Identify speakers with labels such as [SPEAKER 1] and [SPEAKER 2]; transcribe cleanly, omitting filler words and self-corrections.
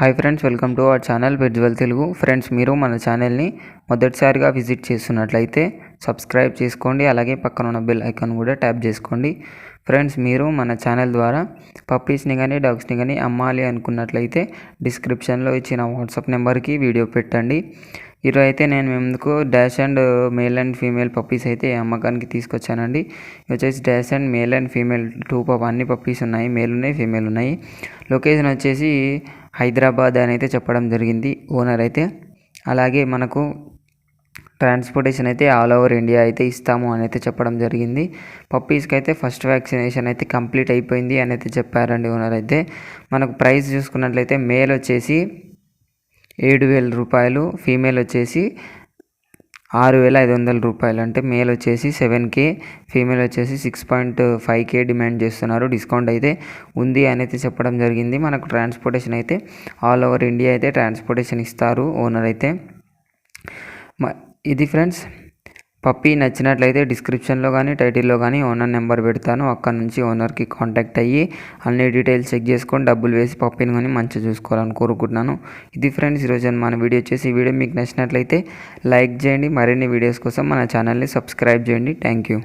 [SPEAKER 1] Hi friends, welcome to our channel visual Telugu. Friends, మీరు మన ఛానల్ని మొదటిసారిగా విజిట్ చేస్తున్నట్లయితే సబ్స్క్రైబ్ చేసుకోండి, అలాగే పక్కన ఉన్న బెల్ ఐకాన్ కూడా ట్యాప్ చేసుకోండి. ఫ్రెండ్స్, మీరు మన ఛానల్ ద్వారా పప్పీస్ని కానీ డాగ్స్ని కానీ అమ్మాలి అనుకున్నట్లయితే డిస్క్రిప్షన్లో ఇచ్చిన వాట్సాప్ నెంబర్కి వీడియో పెట్టండి. ఈరోజు అయితే నేను ముందుకు dash and male and female puppies అయితే అమ్మకానికి తీసుకొచ్చానండి. ఇవి వచ్చేసి dash and male and female అన్ని పప్పీస్ ఉన్నాయి, మేల్ ఉన్నాయి, ఫీమేల్ ఉన్నాయి. లొకేషన్ వచ్చేసి హైదరాబాద్ అని అయితే చెప్పడం జరిగింది ఓనర్ అయితే. అలాగే మనకు ట్రాన్స్పోర్టేషన్ అయితే ఆల్ ఓవర్ ఇండియా అయితే ఇస్తాము అని అయితే చెప్పడం జరిగింది. పప్పీస్కి అయితే ఫస్ట్ వ్యాక్సినేషన్ అయితే కంప్లీట్ అయిపోయింది అని అయితే చెప్పారండి ఓనర్ అయితే. మనకు ప్రైస్ చూసుకున్నట్లయితే మేల్ వచ్చేసి 7,000 రూపాయలు, ఫీమేల్ వచ్చేసి 6,500 రూపాయలు. అంటే మేల్ వచ్చేసి 7K, ఫీమేల్ వచ్చేసి 6.5K డిమాండ్ చేస్తున్నారు. డిస్కౌంట్ అయితే ఉంది అని అయితే చెప్పడం జరిగింది. మనకు ట్రాన్స్పోర్టేషన్ అయితే ఆల్ ఓవర్ ఇండియా అయితే ట్రాన్స్పోర్టేషన్ ఇస్తారు ఓనర్ అయితే. ఇది ఫ్రెండ్స్, పప్పీ నచ్చినట్లయితే డిస్క్రిప్షన్లో కానీ టైటిల్లో కానీ ఓనర్ నెంబర్ పెడతాను. అక్కడ నుంచి ఓనర్కి కాంటాక్ట్ అయ్యి అన్ని డీటెయిల్స్ చెక్ చేసుకొని డబ్బులు వేసి పప్పీని కానీ మంచిగా చూసుకోవాలని కోరుకుంటున్నాను. ఇది ఫ్రెండ్స్ ఈరోజు మన వీడియో వచ్చేసి. ఈ వీడియో మీకు నచ్చినట్లయితే లైక్ చేయండి. మరిన్ని వీడియోస్ కోసం మన ఛానల్ని సబ్స్క్రైబ్ చేయండి. Thank you.